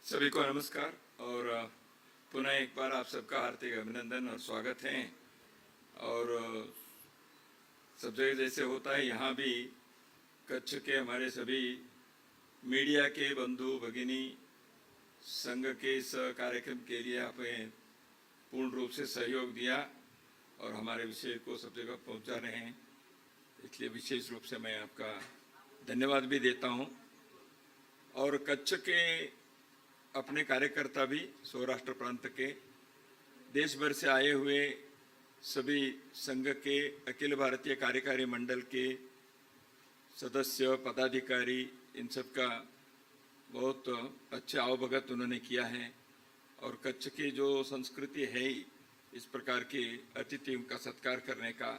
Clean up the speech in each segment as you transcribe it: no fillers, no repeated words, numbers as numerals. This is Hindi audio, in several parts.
सभी को नमस्कार और पुनः एक बार आप सबका हार्दिक अभिनंदन और स्वागत है। और सब जगह जैसे होता है यहाँ भी कच्छ के हमारे सभी मीडिया के बंधु भगिनी संघ के इस कार्यक्रम के लिए आपने पूर्ण रूप से सहयोग दिया और हमारे विषय को सब जगह पहुँचा रहे हैं, इसलिए विशेष रूप से मैं आपका धन्यवाद भी देता हूँ। और कच्छ के अपने कार्यकर्ता भी सौराष्ट्र प्रांत के देश भर से आए हुए सभी संघ के अखिल भारतीय कार्यकारी मंडल के सदस्य पदाधिकारी, इन सब का बहुत अच्छा अवगत उन्होंने किया है। और कच्छ की जो संस्कृति है इस प्रकार के अतिथियों का सत्कार करने का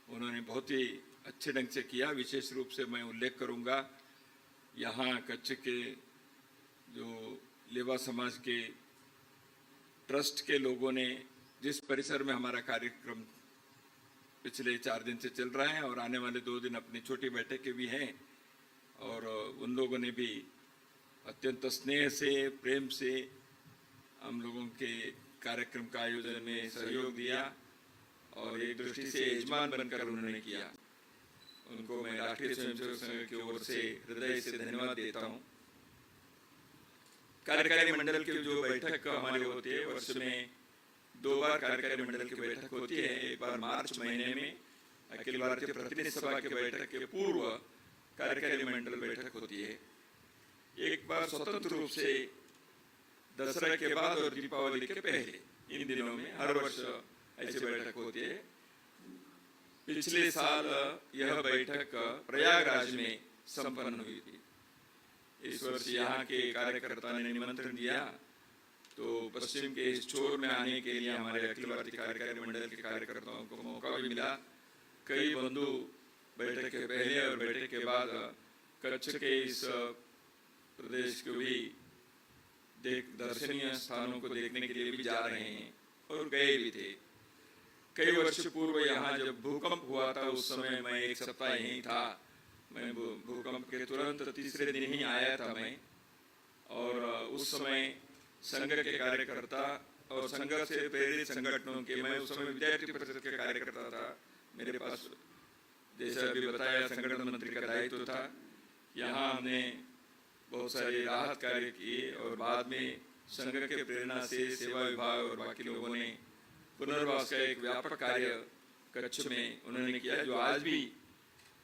उन्होंने बहुत ही अच्छे ढंग से किया। विशेष रूप से मैं उल्लेख करूंगा यहाँ कच्छ के जो लेवा समाज के ट्रस्ट के लोगों ने जिस परिसर में हमारा कार्यक्रम पिछले 4 दिन से चल रहा है और आने वाले 2 दिन अपनी छोटी बैठकें भी हैं, और उन लोगों ने भी अत्यंत स्नेह से प्रेम से हम लोगों के कार्यक्रम का आयोजन में सहयोग दिया और एक दृष्टि से यजमान बनकर उन्होंने किया। उनको मैं राष्ट्रीय स्वयंसेवक संघ की ओर से हृदय से धन्यवाद देता हूँ। कार्यकारी मंडल की जो बैठक हमारी होती है, वर्ष में 2 बार कार्यकारी मंडल की बैठक होती है। एक बार मार्च महीने में अखिल भारतीय प्रतिनिधि सभा की बैठक के पूर्व कार्यकारी मंडल बैठक होती है। एक बार स्वतंत्र रूप से दशहरा के बाद और दीपावली के पहले, इन दिनों में हर वर्ष ऐसी बैठक होती है। पिछले साल यह बैठक प्रयागराज में संपन्न हुई थी। इस वर्ष यहाँ के कार्यकर्ता ने निमंत्रण दिया तो पश्चिम के इस छोर में आने के लिए हमारे अखिल भारतीय कार्यकारी मंडल के कार्यकर्ताओं को मौका भी मिला। कई बंधु बैठक के पहले और बैठक के बाद कच्छ के इस प्रदेश को भी दर्शनीय स्थानों को देखने के लिए भी जा रहे हैं और गए भी थे। कई वर्ष पूर्व यहाँ जब भूकंप हुआ था उस समय मैं 1 सप्ताह यहीं था। मैं भूकंप के तुरंत तीसरे दिन ही आया था मैं, और उस समय संघ के कार्यकर्ता और संघ से प्रेरित संगठनों के, मैं उस समय विद्यार्थी परिषद के कार्यकर्ता था। मेरे पास जैसा अभी बताया संगठन मंत्री का दायित्व था। यहाँ हमने बहुत सारे राहत कार्य किए और बाद में संघ के प्रेरणा से सेवा विभाग और बाकी लोगों ने पुनर्वास का एक व्यापक कार्य कच्छ में उन्होंने किया, जो आज भी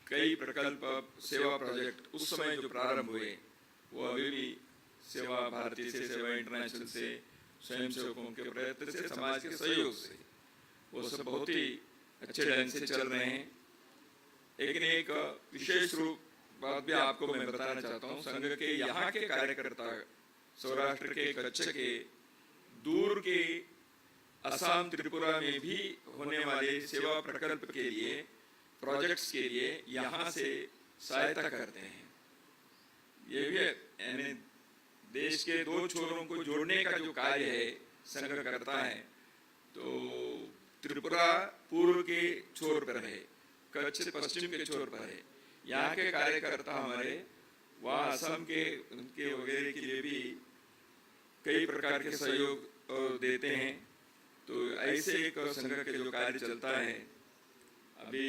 कई प्रकल्प सेवा प्रोजेक्ट उस समय जो प्रारंभ हुए वो अभी भी सेवा भारती से, सेवा इंटरनेशनल से, स्वयंसेवकों के प्रयत्न से, समाज के सहयोग से वो सब बहुत ही अच्छे ढंग से चल रहे हैं। लेकिन एक विशेष रूप बात भी आपको मैं बताना चाहता हूँ। संघ के यहाँ के कार्यकर्ता सौराष्ट्र के कच्छ के दूर के असम त्रिपुरा में भी होने वाले सेवा प्रकल्प के लिए, प्रोजेक्ट्स के लिए यहाँ से सहायता करते हैं। ये भी यानी देश के 2 छोरों को जोड़ने का जो कार्य है संघ करता है। तो त्रिपुरा पूर्व के छोर पर है, कच्छ पश्चिम के छोर पर है। यहाँ के कार्यकर्ता हमारे वहाँ असम के उनके वगैरह के लिए भी कई प्रकार के सहयोग देते हैं। तो ऐसे एक संघ के जो कार्य चलता है, अभी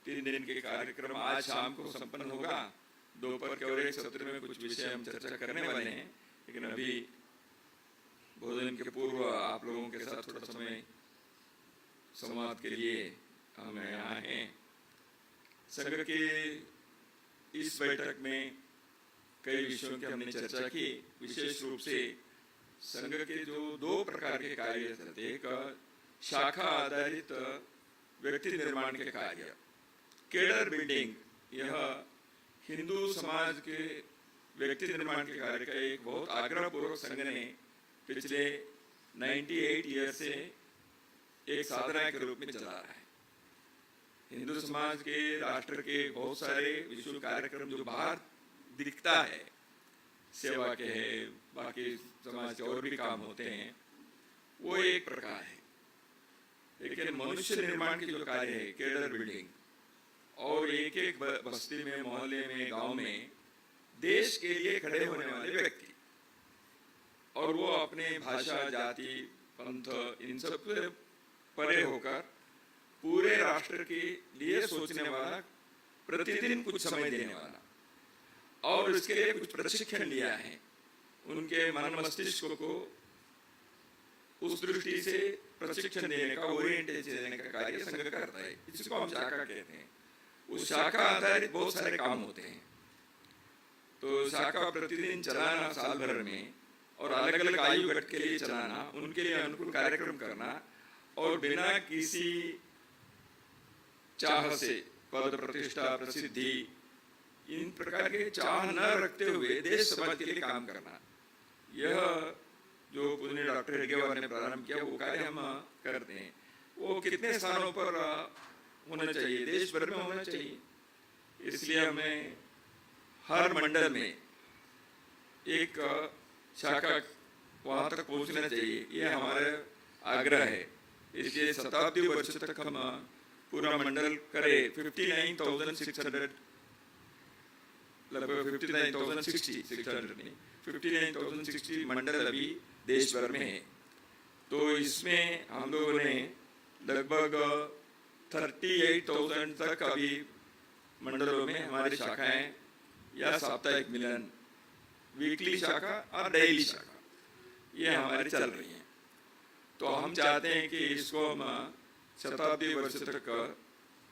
3 दिन के कार्यक्रम आज शाम को संपन्न होगा। दोपहर के और एक सत्र में कुछ विषय हम चर्चा करने वाले हैं, लेकिन अभी भोजन के पूर्व आप लोगों के साथ थोड़ा समय संवाद के लिए हम यहाँ हैं। संघ के इस बैठक में कई विषयों की हमने चर्चा की। विशेष रूप से संघ के जो 2 प्रकार के कार्य चलते, एक शाखा आधारित व्यक्ति निर्माण के कार्य, केडर बिल्डिंग, यह हिंदू समाज के व्यक्ति निर्माण के कार्य का एक बहुत आग्रहपूर्वक संघ ने पिछले 98 ईयर से एक साधना के रूप में चला रहा है। हिंदू समाज के, राष्ट्र के बहुत सारे विश्व कार्यक्रम जो बाहर दिखता है, सेवा के है, बाकी समाज के और भी काम होते हैं, वो एक प्रकार है। लेकिन मनुष्य निर्माण के जो कार्य है, केडर बिल्डिंग, और एक एक बस्ती में, मोहल्ले में, गांव में देश के लिए खड़े होने वाले व्यक्ति, और वो अपने भाषा, जाति, पंथ इन सब से परे होकर पूरे राष्ट्र के लिए सोचने वाला, प्रतिदिन कुछ समय देने वाला, और इसके लिए कुछ प्रशिक्षण लिया है। उनके मन मस्तिष्क को उस दृष्टि से प्रशिक्षण देने का, ओरिएंटेशन देने का कार्य संघ करता है। इसको हम शाखा कहते हैं। उस शाखा आधारित बहुत सारे काम होते हैं। तो शाखा प्रतिदिन चलाना साल भर में, और अलग अलग आयु वर्ग के लिए चलाना, उनके लिए अनुकूल कार्यक्रम करना, और बिना किसी चाह से पद, प्रतिष्ठा, प्रसिद्धि इन प्रकार के चाह न रखते हुए देश समाज के लिए काम करना, यह जो पूजनीय डॉक्टर हेडगेवार ने प्रारंभ किया वो कार्य हम करते हैं। वो कितने स्थानों पर होना चाहिए, देश भर में होना चाहिए। इसलिए हमें हर मंडल में एक शाखा वहां तक पहुंचना चाहिए, ये हमारा आग्रह है। इसलिए शताब्दी वर्ष तक हम पूरा मंडल करें। 59,600 लगभग 59,600 नहीं, 59,060 मंडल अभी देश भर में है। तो इसमें हम लोगों ने लगभग 38,000 तक अभी मंडलों में हमारी शाखाएं या साप्ताहिक मिलन, वीकली शाखा और डेली शाखा, ये हमारी चल रही हैं। तो हम चाहते हैं कि इसको हम शताब्दी वर्ष तक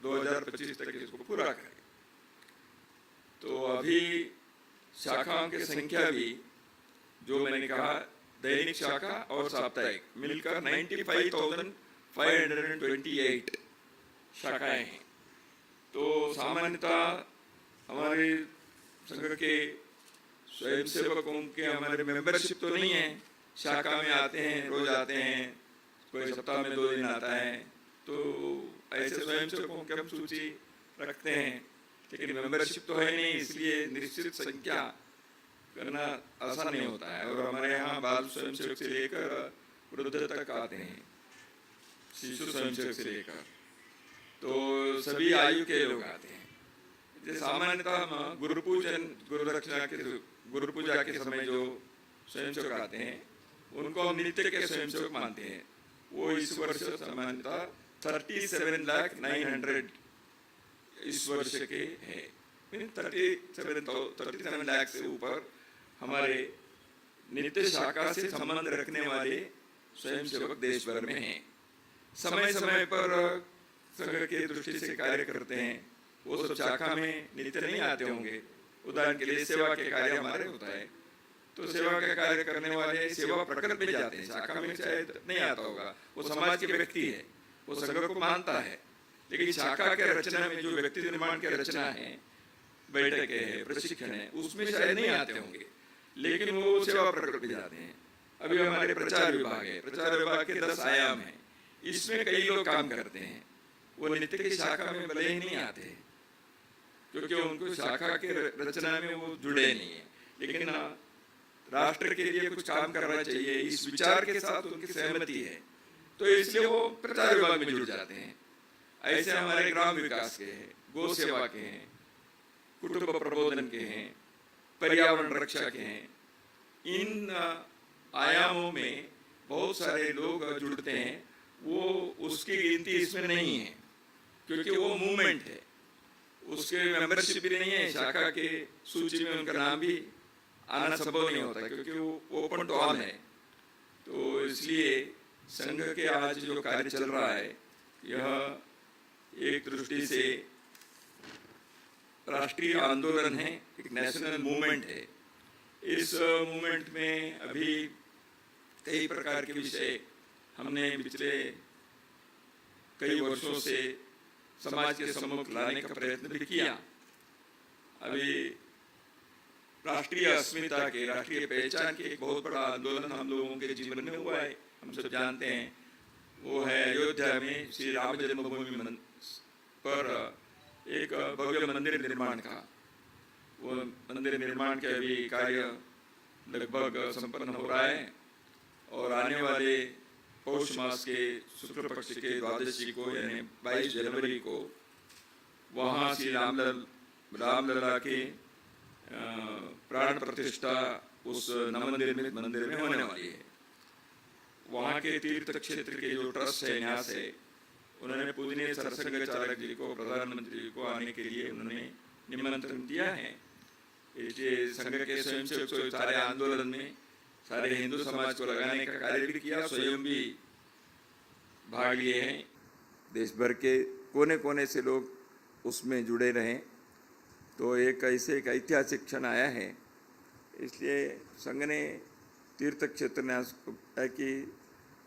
2025 तक इसको पूरा करें। तो अभी शाखाओं की संख्या भी जो मैंने कहा, दैनिक शाखा और साप्ताहिक मिलकर 95,528 शाखाएं हैं। तो सामान्यतः हमारे संघ के स्वयंसेवकों के हमारे मेंबरशिप तो नहीं है, शाखा में आते हैं, रोज आते हैं, कोई सप्ताह में 2 दिन आता है। तो ऐसे स्वयंसेवकों की हम सूची रखते हैं, लेकिन मेंबरशिप तो है नहीं, इसलिए निश्चित संख्या करना आसान नहीं होता है। और हमारे यहाँ बाल स्वयंसेवक से लेकर वृद्ध तक आते हैं, शिशु स्वयंसेवक से लेकर, तो सभी आयु के लोग आते हैं। जैसे सामान्यतः हम गुरु पूजन, गुरु पूजा के समय जो स्वयंसेवक आते हैं उनको हम नित्य के स्वयंसेवक मानते हैं। वो इस वर्ष सामान्यतः 37,900 इस वर्ष के हैं। 37 लाख से ऊपर हमारे नित्य शाखा से संबंध रखने वाले स्वयंसेवक देश भर में हैं। समय समय पर संघ के दृष्टि से कार्य करते हैं। वो सब शाखा में नित्य नहीं आते होंगे। उदाहरण के लिए सेवा के कार्य हमारे होता है, तो सेवा के कार्य करने वाले सेवा प्रकल्प में जाते हैं, शाखा में शायद नहीं आता होगा। वो समाज के व्यक्ति है, वो संघ को मानता है, लेकिन शाखा के रचना में जो व्यक्ति निर्माण की रचना है, बैठक है, प्रशिक्षण है, उसमें शायद नहीं आते होंगे, लेकिन वो सेवा प्रकल्प में जाते हैं। अभी हमारे प्रचार विभाग है, प्रचार विभाग के 10 आयाम है, इसमें कई लोग काम करते हैं। वो नित्य की शाखा में भले ही नहीं आते, क्योंकि उनको शाखा के रचना में वो जुड़े नहीं है, लेकिन राष्ट्र के लिए कुछ काम करना चाहिए, इस विचार के साथ उनकी सहमति है, तो इसलिए वो प्रचार विभाग में जुड़ जाते हैं। ऐसे हमारे ग्राम विकास के हैं, गौ सेवा के हैं, कुटुंब प्रबोधन के हैं, पर्यावरण रक्षा के हैं। इन आयामों में बहुत सारे लोग जुड़ते हैं। वो उसकी गिनती इसमें नहीं है, क्योंकि वो मूवमेंट है, उसके मेंबरशिप भी नहीं है, शाखा के सूची में उनका नाम भी आना संभव नहीं होता, क्योंकि वो ओपन टू ऑल है। तो इसलिए संघ के आज जो कार्य चल रहा है, यह एक दृष्टि से राष्ट्रीय आंदोलन है, एक नेशनल मूवमेंट है। इस मूवमेंट में अभी कई प्रकार के विषय हमने पिछले कई वर्षों से समाज के सम्मुख लाने का प्रयत्न भी किया। अभी राष्ट्रीय अस्मिता के, राष्ट्रीय पहचान के एक बहुत बड़ा आंदोलन हम लोगों के जीवन में हुआ है, हम सब जानते हैं। वो है अयोध्या में श्री राम जन्मभूमि पर एक भव्य मंदिर निर्माण का। वो मंदिर निर्माण के अभी कार्य लगभग संपन्न हो रहा है, और आने वाले पौष मास के शुक्ल पक्ष के द्वादशी को, यानी 22 जनवरी को, वहाँ श्री रामलला के प्राण प्रतिष्ठा उस मंदिर में होने वाली है। वहाँ के तीर्थ क्षेत्र के जो ट्रस्ट है, न्यास है, उन्होंने पूजनीय सरसंघ चालक जी को, प्रधानमंत्री जी को आने के लिए उन्होंने निमंत्रण दिया है। ये संघ के स्वयंसेवक सारे आंदोलन में सारे हिंदू समाज को लगाने का कार्य भी किया, स्वयं भी भाग लिए हैं। देश भर के कोने कोने से लोग उसमें जुड़े रहें। तो एक ऐतिहासिक क्षण आया है, इसलिए संघ ने तीर्थ क्षेत्र न्यास है कि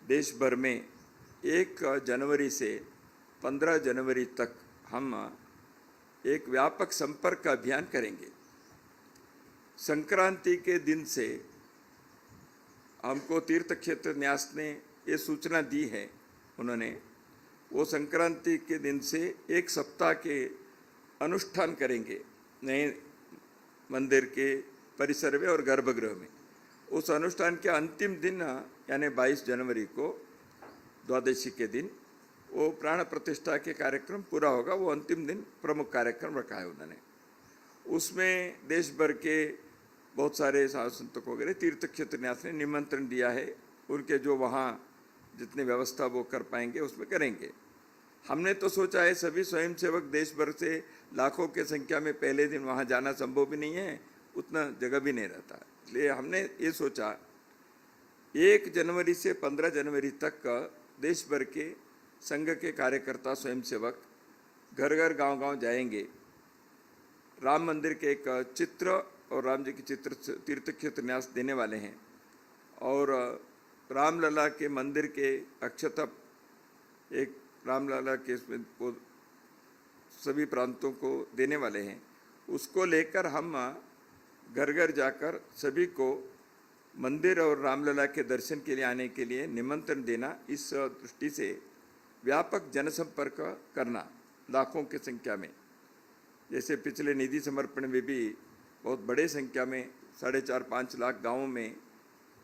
देश भर में 1 जनवरी से 15 जनवरी तक हम एक व्यापक संपर्क अभियान करेंगे। संक्रांति के दिन से हमको तीर्थ क्षेत्र न्यास ने ये सूचना दी है, उन्होंने वो संक्रांति के दिन से 1 सप्ताह के अनुष्ठान करेंगे नए मंदिर के परिसर में और गर्भगृह में। उस अनुष्ठान के अंतिम दिन यानी 22 जनवरी को द्वादशी के दिन वो प्राण प्रतिष्ठा के कार्यक्रम पूरा होगा। वो अंतिम दिन प्रमुख कार्यक्रम रखा है उन्होंने। उसमें देश भर के बहुत सारे साधु संतों वगैरह तीर्थ क्षेत्र न्यास ने निमंत्रण दिया है। उनके जो वहाँ जितनी व्यवस्था वो कर पाएंगे उसमें करेंगे। हमने तो सोचा है सभी स्वयंसेवक देश भर से लाखों के संख्या में पहले दिन वहाँ जाना संभव भी नहीं है, उतना जगह भी नहीं रहता। इसलिए हमने ये सोचा 1 जनवरी से 15 जनवरी तक देश भर के संघ के कार्यकर्ता स्वयंसेवक घर घर गांव गांव जाएंगे। राम मंदिर के एक चित्र और राम जी के चित्र तीर्थ क्षेत्र न्यास देने वाले हैं और रामलला के मंदिर के अक्षता एक रामलला के वो सभी प्रांतों को देने वाले हैं। उसको लेकर हम घर घर जाकर सभी को मंदिर और रामलला के दर्शन के लिए आने के लिए निमंत्रण देना, इस दृष्टि से व्यापक जनसंपर्क करना लाखों की संख्या में। जैसे पिछले निधि समर्पण में भी बहुत बड़े संख्या में 4.5-5 लाख गाँवों में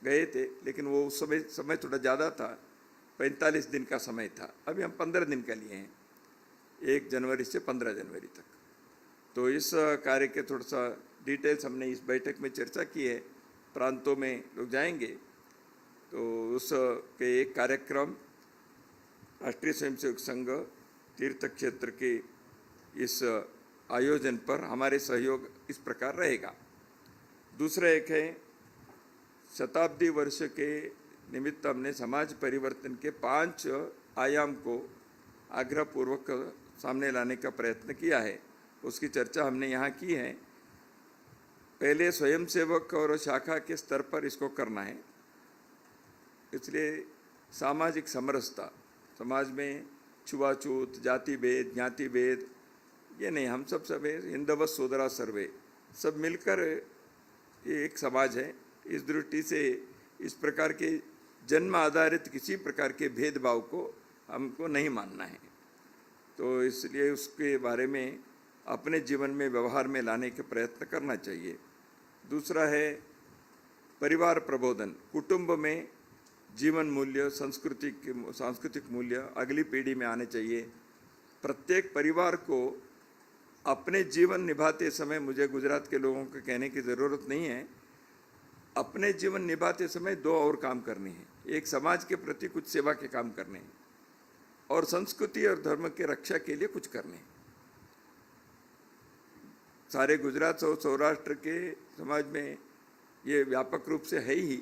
गए थे, लेकिन वो उस समय थोड़ा ज़्यादा था, 45 दिन का समय था। अभी हम 15 दिन का लिए हैं, 1 जनवरी से 15 जनवरी तक। तो इस कार्य के थोड़ा सा डिटेल्स हमने इस बैठक में चर्चा की है। प्रांतों में लोग जाएंगे तो उस के एक कार्यक्रम राष्ट्रीय स्वयंसेवक संघ तीर्थ क्षेत्र के इस आयोजन पर हमारे सहयोग इस प्रकार रहेगा। दूसरा एक है शताब्दी वर्ष के निमित्त हमने समाज परिवर्तन के 5 आयाम को आग्रहपूर्वक सामने लाने का प्रयत्न किया है। उसकी चर्चा हमने यहाँ की है। पहले स्वयंसेवक और शाखा के स्तर पर इसको करना है, इसलिए सामाजिक समरसता, समाज में छुआछूत, जाति भेद, ज्ञाति भेद ये नहीं, हम सब हिंदव सोदरा सर्वे, सब मिलकर ये एक समाज है। इस दृष्टि से इस प्रकार के जन्म आधारित किसी प्रकार के भेदभाव को हमको नहीं मानना है। तो इसलिए उसके बारे में अपने जीवन में व्यवहार में लाने के प्रयत्न करना चाहिए। दूसरा है परिवार प्रबोधन। कुटुंब में जीवन मूल्य, सांस्कृतिक मूल्य अगली पीढ़ी में आने चाहिए। प्रत्येक परिवार को अपने जीवन निभाते समय, मुझे गुजरात के लोगों को कहने की ज़रूरत नहीं है, अपने जीवन निभाते समय 2 और काम करने हैं। एक समाज के प्रति कुछ सेवा के काम करने हैं और संस्कृति और धर्म के रक्षा के लिए कुछ करने हैं। सारे गुजरात और सौराष्ट्र के समाज में ये व्यापक रूप से है ही,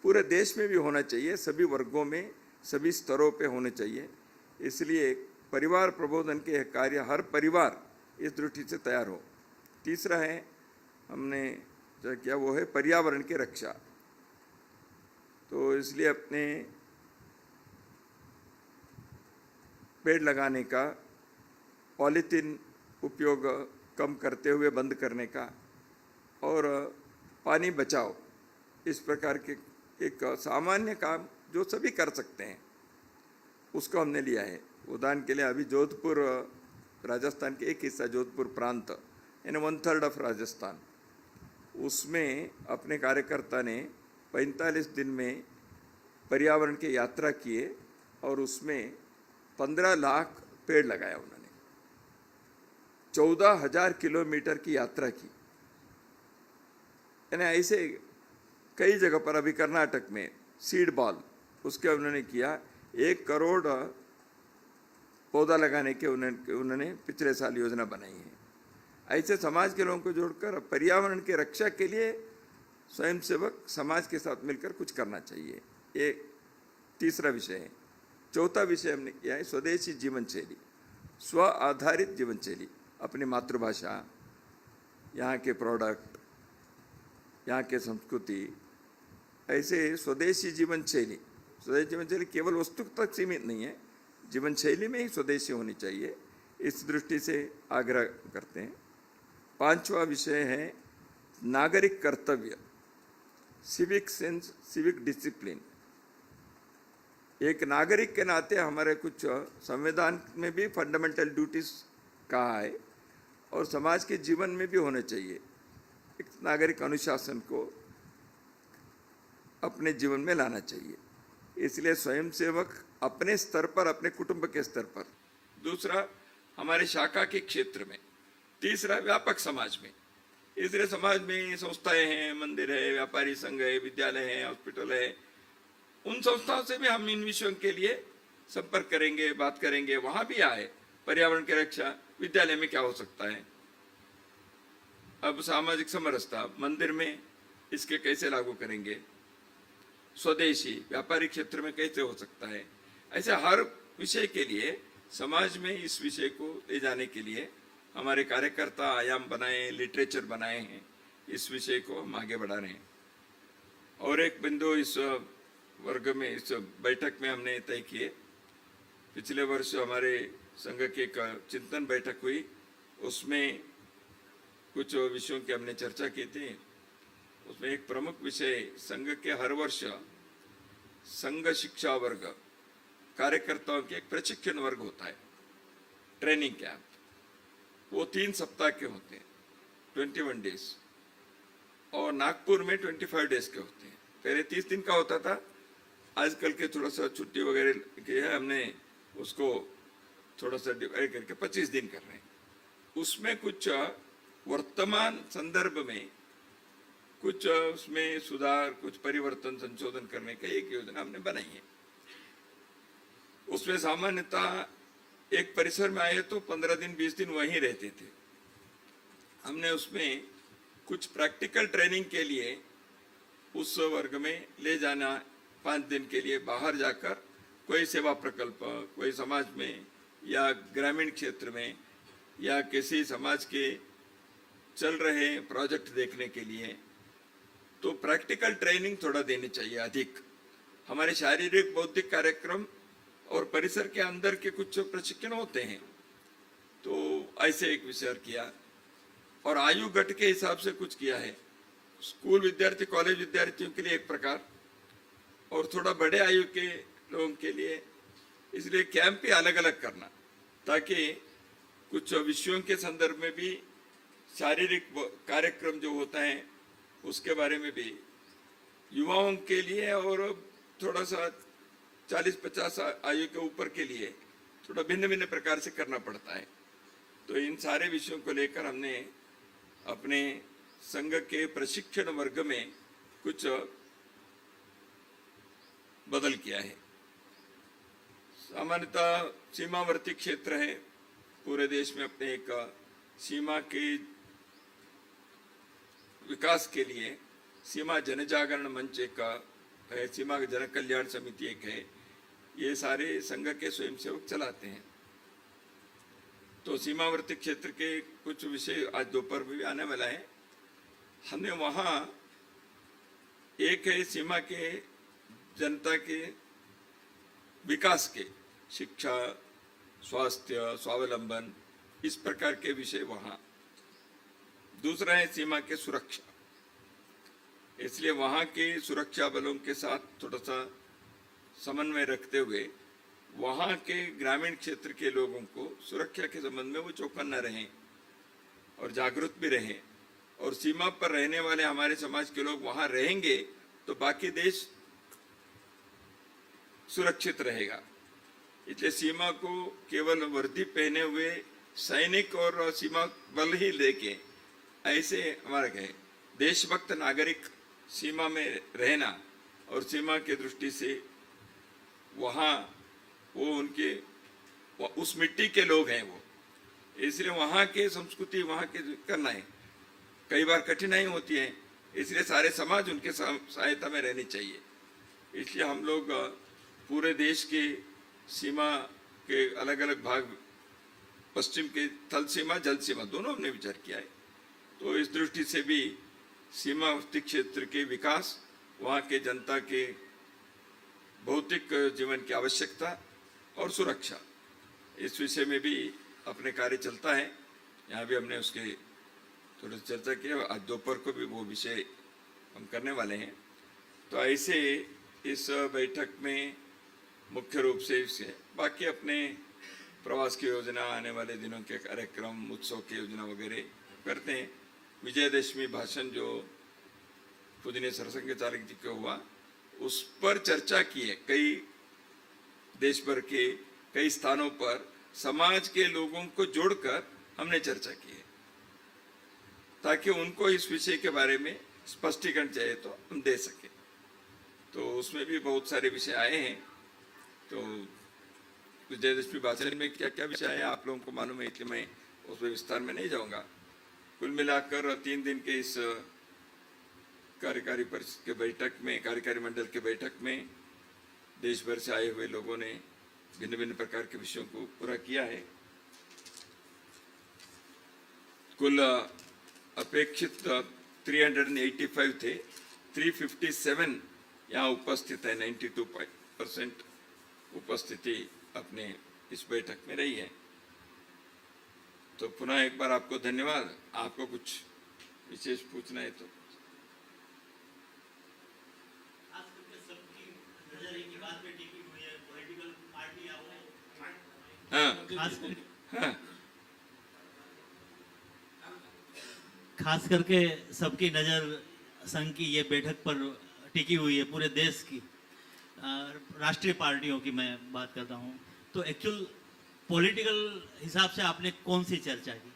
पूरे देश में भी होना चाहिए, सभी वर्गों में, सभी स्तरों पे होने चाहिए। इसलिए परिवार प्रबोधन के कार्य हर परिवार इस दृष्टि से तैयार हो। तीसरा है हमने जो किया वो है पर्यावरण की रक्षा। तो इसलिए अपने पेड़ लगाने का, पॉलीथीन उपयोग कम करते हुए बंद करने का और पानी बचाओ, इस प्रकार के एक सामान्य काम जो सभी कर सकते हैं उसको हमने लिया है। उदाहरण के लिए अभी जोधपुर, राजस्थान के एक हिस्सा जोधपुर प्रांत यानी 1/3 ऑफ राजस्थान, उसमें अपने कार्यकर्ता ने 45 दिन में पर्यावरण की यात्रा किए और उसमें 15 लाख पेड़ लगाया उन्होंने। 14,000 किलोमीटर की यात्रा की। यानी ऐसे कई जगह पर, अभी कर्नाटक में सीड बॉल उसके उन्होंने किया, 1 करोड़ पौधा लगाने के उन्होंने पिछले साल योजना बनाई है। ऐसे समाज के लोगों को जोड़कर पर्यावरण की रक्षा के लिए स्वयंसेवक समाज के साथ मिलकर कुछ करना चाहिए। ये तीसरा विषय है। चौथा विषय हमने किया है स्वदेशी जीवन शैली, स्व आधारित जीवन शैली, अपनी मातृभाषा, यहाँ के प्रोडक्ट, यहाँ के संस्कृति, ऐसे स्वदेशी जीवन शैली। स्वदेशी जीवन शैली केवल वस्तु तक सीमित नहीं है, जीवन शैली में ही स्वदेशी होनी चाहिए, इस दृष्टि से आग्रह करते हैं। 5वां विषय है नागरिक कर्तव्य, सिविक सेंस, सिविक डिसिप्लिन। एक नागरिक के नाते हमारे कुछ संविधान में भी फंडामेंटल ड्यूटीज कहा है और समाज के जीवन में भी होने चाहिए। एक नागरिक अनुशासन को अपने जीवन में लाना चाहिए। इसलिए स्वयंसेवक अपने स्तर पर, अपने कुटुंब के स्तर पर, दूसरा हमारे शाखा के क्षेत्र में, तीसरा व्यापक समाज में। इसलिए समाज में संस्थाएं हैं, मंदिर है, व्यापारी संघ है, विद्यालय है, हॉस्पिटल है, उन संस्थाओं से भी हम इन विषयों के लिए संपर्क करेंगे, बात करेंगे। वहां भी आए पर्यावरण की रक्षा, विद्यालय में क्या हो सकता है, अब सामाजिक समरसता, मंदिर में इसके कैसे लागू करेंगे, स्वदेशी व्यापारिक क्षेत्र में कैसे हो सकता है। ऐसे हर विषय के लिए समाज में इस विषय को ले जाने के लिए हमारे कार्यकर्ता आयाम बनाए, लिटरेचर बनाए हैं, इस विषय को हम आगे बढ़ा रहे हैं। और एक बिंदु इस वर्ग में, इस बैठक में हमने तय किए, पिछले वर्ष हमारे संघ की एक चिंतन बैठक हुई, उसमें कुछ विषयों की हमने चर्चा की थी। उसमें एक प्रमुख विषय, संघ के हर वर्ष संघ शिक्षा वर्ग कार्यकर्ताओं के एक प्रशिक्षण वर्ग होता है, ट्रेनिंग कैंप। वो 3 सप्ताह के होते हैं, 21 डेज, और नागपुर में 25 डेज के होते हैं। पहले 30 दिन का होता था, आजकल के थोड़ा सा छुट्टी वगैरह की है, हमने उसको थोड़ा सा डिवाइड करके 25 दिन कर रहे हैं। उसमें कुछ वर्तमान संदर्भ में कुछ उसमें सुधार, कुछ परिवर्तन, संशोधन करने का एक योजना हमने बनाई है। उसमें सामान्यतः एक परिसर में आए तो 15 दिन 20 दिन वहीं रहते थे। हमने उसमें कुछ प्रैक्टिकल ट्रेनिंग के लिए उस वर्ग में ले जाना, 5 दिन के लिए बाहर जाकर कोई सेवा प्रकल्प, कोई समाज में या ग्रामीण क्षेत्र में या किसी समाज के चल रहे प्रोजेक्ट देखने के लिए, तो प्रैक्टिकल ट्रेनिंग थोड़ा देनी चाहिए अधिक। हमारे शारीरिक बौद्धिक कार्यक्रम और परिसर के अंदर के कुछ प्रशिक्षण होते हैं, तो ऐसे एक विषय किया। और आयु गट के हिसाब से कुछ किया है, स्कूल विद्यार्थी, कॉलेज विद्यार्थियों के लिए एक प्रकार, और थोड़ा बड़े आयु के लोगों के लिए, इसलिए कैंप भी अलग अलग करना, ताकि कुछ विषयों के संदर्भ में भी शारीरिक कार्यक्रम जो होता है उसके बारे में भी युवाओं के लिए, और थोड़ा सा 40-50 आयु के ऊपर के लिए थोड़ा भिन्न भिन्न प्रकार से करना पड़ता है। तो इन सारे विषयों को लेकर हमने अपने संघ के प्रशिक्षण वर्ग में कुछ बदल किया है। सामान्यतः सीमावर्ती क्षेत्र है, पूरे देश में अपने एक सीमा के विकास के लिए सीमा जनजागरण मंच एक है, सीमा जन कल्याण समिति एक है, ये सारे संघ के स्वयंसेवक चलाते हैं। तो सीमावर्ती क्षेत्र के कुछ विषय आज दोपहर में भी आने वाला है। हमने वहाँ एक है सीमा के जनता के विकास के, शिक्षा, स्वास्थ्य, स्वावलंबन, इस प्रकार के विषय वहाँ। दूसरा है सीमा के सुरक्षा, इसलिए वहाँ के सुरक्षा बलों के साथ थोड़ा सा समन्वय रखते हुए वहाँ के ग्रामीण क्षेत्र के लोगों को सुरक्षा के संबंध में वो चौकन्ना रहें और जागरूक भी रहें, और सीमा पर रहने वाले हमारे समाज के लोग वहाँ रहेंगे तो बाकी देश सुरक्षित रहेगा। इसलिए सीमा को केवल वर्दी पहने हुए सैनिक और सीमा बल ही लेके, ऐसे हमारा कहे देशभक्त नागरिक सीमा में रहना और सीमा के दृष्टि से वहाँ वो उनके उस मिट्टी के लोग हैं वो, इसलिए वहाँ के संस्कृति वहाँ के करना है। कई बार कठिनाई होती है, इसलिए सारे समाज उनके सहायता में रहनी चाहिए। इसलिए हम लोग पूरे देश के सीमा के अलग अलग भाग, पश्चिम के थल सीमा जल सीमा दोनों हमने विचार किया है। तो इस दृष्टि से भी सीमावर्ती क्षेत्र के विकास, वहाँ के जनता के भौतिक जीवन की आवश्यकता और सुरक्षा, इस विषय में भी अपने कार्य चलता है। यहाँ भी हमने उसके थोड़ी चर्चा की, आज दोपहर को भी वो विषय हम करने वाले हैं। तो ऐसे इस बैठक में मुख्य रूप से इसके बाकी अपने प्रवास की योजना, आने वाले दिनों के कार्यक्रम, उत्सव की योजना वगैरह करते हैं। विजयदशमी भाषण जो पूजनीय सरसंघचालक जी का हुआ, उस पर चर्चा की है। कई देश भर के कई स्थानों पर समाज के लोगों को जोड़कर हमने चर्चा की है, ताकि उनको इस विषय के बारे में स्पष्टीकरण चाहिए तो हम दे सके। तो उसमें भी बहुत सारे विषय आए हैं। तो विजयदशमी भाषण में क्या क्या विषय आए आप लोगों को मालूम है, इसलिए मैं उसमें विस्तार में नहीं जाऊंगा। कुल मिलाकर 3 दिन के इस कार्यकारी परिषद के बैठक में, कार्यकारी मंडल के बैठक में देश भर से आए हुए लोगों ने भिन्न भिन्न प्रकार के विषयों को पूरा किया है। कुल अपेक्षित 385 थे, 357 यहाँ उपस्थित है, 92% उपस्थिति अपने इस बैठक में रही है। तो पुनः एक बार आपको धन्यवाद। आपको कुछ विशेष पूछना है तो। खास करके सबकी नज़र संघ की ये बैठक पर टिकी हुई है, पूरे देश की राष्ट्रीय पार्टियों की मैं बात करता हूँ। तो एक्चुअल पॉलिटिकल हिसाब से आपने कौन सी चर्चा की?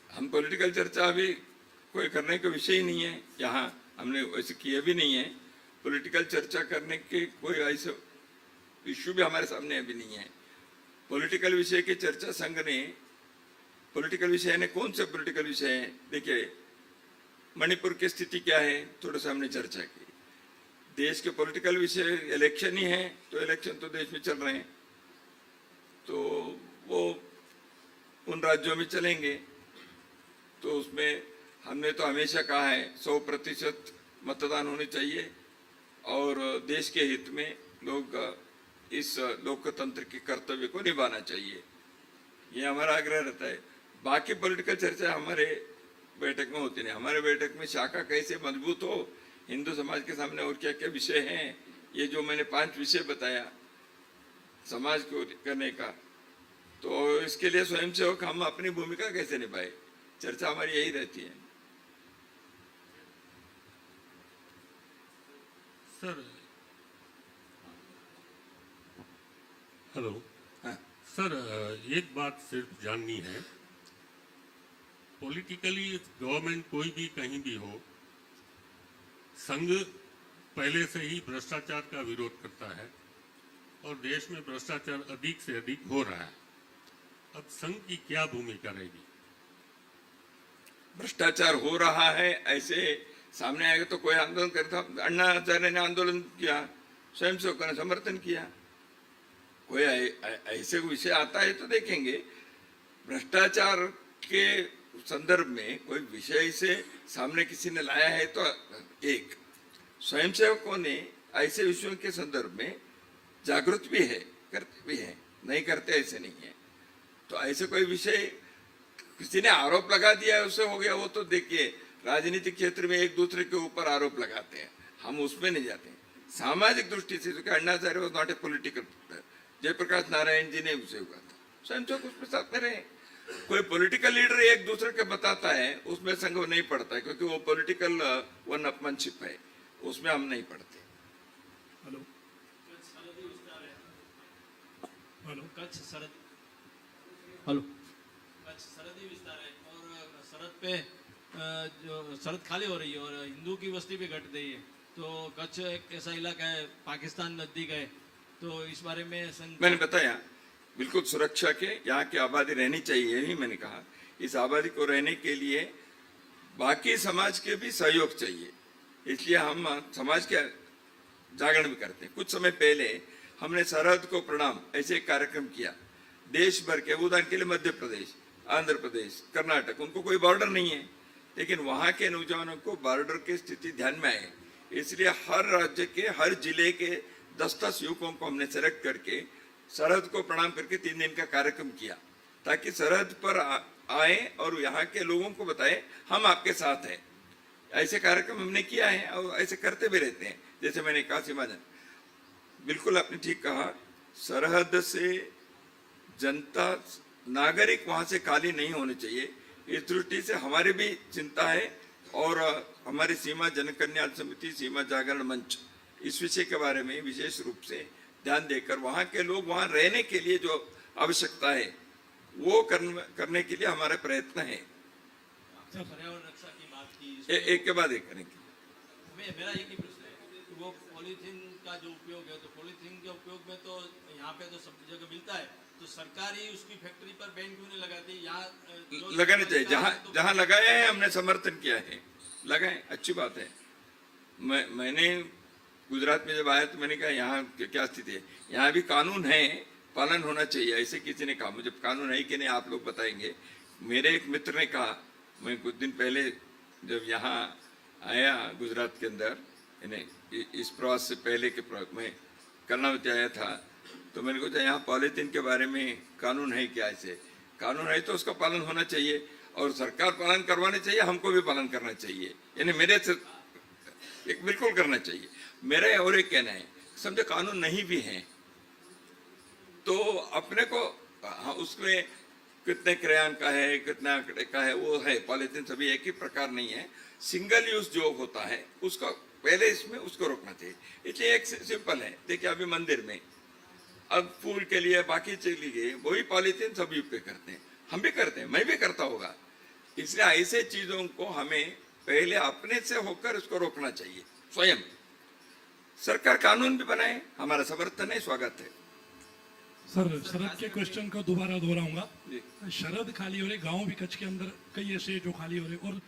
हम पॉलिटिकल चर्चा अभी कोई करने का विषय ही नहीं है, यहाँ हमने वैसे किया भी नहीं है। पॉलिटिकल चर्चा करने के कोई ऐसे इश्यू भी हमारे सामने अभी नहीं है। पॉलिटिकल विषय की चर्चा संघ ने, पॉलिटिकल विषय ने कौन से पॉलिटिकल विषय है? देखिए, मणिपुर की स्थिति क्या है, थोड़ा सा हमने चर्चा की। देश के पॉलिटिकल विषय इलेक्शन ही है, तो इलेक्शन तो देश में चल रहे हैं, तो वो उन राज्यों में चलेंगे। तो उसमें हमने तो हमेशा कहा है 100% मतदान होने चाहिए और देश के हित में लोग इस लोकतंत्र के कर्तव्य को निभाना चाहिए, ये हमारा आग्रह रहता है। बाकी पॉलिटिकल चर्चा हमारे बैठक में होती नहीं। हमारे बैठक में शाखा कैसे मजबूत हो, हिंदू समाज के सामने और क्या क्या विषय हैं, ये जो मैंने 5 विषय बताया समाज को करने का, तो इसके लिए स्वयंसेवक हम अपनी भूमिका कैसे निभाए, चर्चा हमारी यही रहती है। Sir, hello. हाँ। सर, एक बात सिर्फ जाननी है, पॉलिटिकली गवर्नमेंट कोई भी कहीं भी हो, संघ पहले से ही भ्रष्टाचार का विरोध करता है और देश में भ्रष्टाचार अधिक से अधिक हो रहा है। अब संघ की क्या भूमिका रहेगी? भ्रष्टाचार हो रहा है ऐसे सामने आएगा तो कोई आंदोलन करता। अन्ना हजारे ने आंदोलन किया, स्वयंसेवकों ने समर्थन किया। कोई ऐसे विषय आता है तो देखेंगे। भ्रष्टाचार के संदर्भ में कोई विषय से सामने किसी ने लाया है तो एक स्वयंसेवकों ने ऐसे विषयों के संदर्भ में जागरूक भी है, करते भी है, नहीं करते ऐसे नहीं है। तो ऐसे कोई विषय किसी ने आरोप लगा दिया है उससे हो गया, वो तो देखिए राजनीतिक क्षेत्र में एक दूसरे के ऊपर आरोप लगाते हैं, हम उसमें नहीं जाते। सामाजिक दृष्टि से जो कि Anna Hazare was not a political, Jayaprakash Narayan ji ने उसे हुआ था, स्वयंसेवक उसमें साथ में रहे। कोई पॉलिटिकल लीडर एक दूसरे के बताता है उसमें संघ नहीं पड़ता है, क्योंकि वो पॉलिटिकल वन अपमनशिप है, उसमें हम नहीं पढ़ते। हेलो हेलो कच्छ सरहदी विस्तार है और सरहद पे जो सरहद खाली हो रही है और हिंदू की बस्ती भी घट रही है, तो कच्छ एक ऐसा इलाका है, पाकिस्तान नजदीक है, तो इस बारे में मैंने बताया बिल्कुल सुरक्षा के यहाँ की आबादी रहनी चाहिए, यही मैंने कहा। इस आबादी को रहने के लिए बाकी समाज के भी सहयोग चाहिए, इसलिए हम समाज के जागरण भी करते हैं। कुछ समय पहले हमने सरहद को प्रणाम ऐसे एक कार्यक्रम किया। देश भर के, उदाहरण के लिए मध्य प्रदेश, आंध्र प्रदेश, कर्नाटक, उनको कोई बॉर्डर नहीं है, लेकिन वहां के नौजवानों को बॉर्डर की स्थिति ध्यान में आए, इसलिए हर राज्य के, हर जिले के 10-10 युवकों को हमने सेलेक्ट करके सरहद को प्रणाम करके 3 दिन का कार्यक्रम किया, ताकि सरहद पर आए और यहाँ के लोगों को बताए हम आपके साथ हैं। ऐसे कार्यक्रम हमने किया है और ऐसे करते भी रहते हैं। जैसे मैंने कहा सीमाजन, बिल्कुल आपने ठीक कहा, सरहद से जनता, नागरिक वहां से खाली नहीं होने चाहिए। इस दृष्टि से हमारी भी चिंता है और हमारी सीमा जनकल्याण समिति, सीमा जागरण मंच इस विषय के बारे में विशेष रूप से ध्यान देकर वहां के लोग वहां रहने के लिए जो आवश्यकता है वो करने के लिए हमारे प्रयत्न है। पर्यावरण रक्षा की बात की, एक के बाद एक करेंगे। मेरा एक ही प्रश्न है, वो पॉलीथीन का जो उपयोग है, तो पॉलीथीन के उपयोग में तो यहाँ पे तो सब जगह मिलता है, तो सरकार ही उसकी फैक्ट्री पर बैन क्यों नहीं लगाती? यहाँ लगाने चाहिए, जहाँ लगाया है हमने समर्थन किया है, लगाए, अच्छी बात है। मैंने गुजरात में जब आया तो मैंने कहा यहाँ क्या स्थिति है, यहाँ भी कानून है, पालन होना चाहिए, ऐसे किसी ने कहा। मुझे कानून है कि नहीं आप लोग बताएंगे। मेरे एक मित्र ने कहा, मैं कुछ दिन पहले जब यहाँ आया गुजरात के अंदर, इस प्रवास से पहले के मैं कर्नावती आया था, तो मैंने कहा यहाँ पॉलीथीन के बारे में कानून है क्या? ऐसे कानून है तो उसका पालन होना चाहिए और सरकार पालन करवानी चाहिए, हमको भी पालन करना चाहिए, यानी मेरे से एक बिल्कुल करना चाहिए। मेरा और एक कहना है, समझो कानून नहीं भी है तो अपने को, हाँ, उसमें कितने क्रेयॉन का है, कितना आंकड़े का है, वो है। पॉलीथीन सभी एक ही प्रकार नहीं है, सिंगल यूज जो होता है उसका पहले इसमें उसको रोकना चाहिए। इसलिए एक सिंपल है, देखिए अभी मंदिर में अब फूल के लिए बाकी चली गई, वही पॉलीथीन सभी उपयोग करते हैं, हम भी करते हैं, मैं भी करता होगा। इसलिए ऐसे चीजों को हमें पहले अपने से होकर उसको रोकना चाहिए स्वयं। सरकार कानून भी बनाए, हमारा समर्थन है, स्वागत है। सर, शरद के क्वेश्चन को दोबारा दोहराऊंगा। शरद खाली हो रहे, गांव भी कच्छ के अंदर कई ऐसे जो खाली हो रहे, और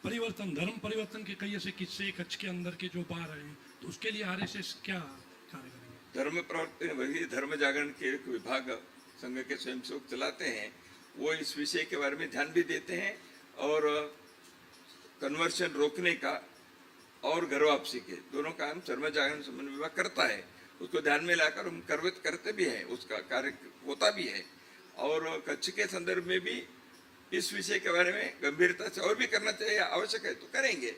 परिवर्तन, धर्म परिवर्तन के कई ऐसे किस्से कच्छ के अंदर के जो बाहर आए हैं, तो उसके लिए आरएसएस क्या कार्य करेंगे? धर्म प्रवर्तन, वही धर्म जागरण के एक विभाग संघ के स्वयंसेवक चलाते हैं, वो इस विषय के बारे में ध्यान भी देते हैं और कन्वर्शन रोकने का और घर वापसी के दोनों काम धर्म जागरण समन्वय विभाग करता है। उसको ध्यान में लाकर हम करते भी हैं, उसका कार्य होता भी है। और कच्छ के संदर्भ में भी इस विषय के बारे में गंभीरता से और भी करना चाहिए, आवश्यक है तो करेंगे।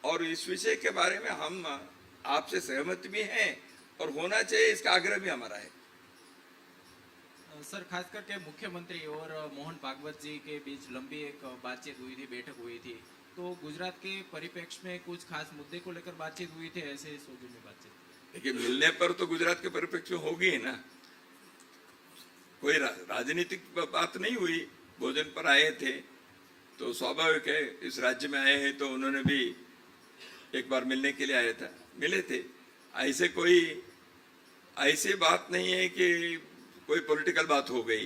और इस विषय के बारे में हम आपसे सहमत भी हैं और होना चाहिए, इसका आग्रह भी हमारा है। सर, खास करके मुख्यमंत्री और मोहन भागवत जी के बीच लंबी एक बातचीत हुई थी, बैठक हुई थी, तो गुजरात के परिप्रेक्ष्य में कुछ खास मुद्दे को लेकर बातचीत हुई थी, ऐसे सौजन्य बातचीत? देखिए, मिलने पर तो गुजरात के परिप्रेक्ष्य में होगी ना, कोई राजनीतिक बात नहीं हुई। भोजन पर आए थे तो स्वाभाविक है, इस राज्य में आए हैं तो उन्होंने भी एक बार मिलने के लिए आया था, मिले थे। ऐसे कोई ऐसी बात नहीं है कि कोई पॉलिटिकल बात हो गई,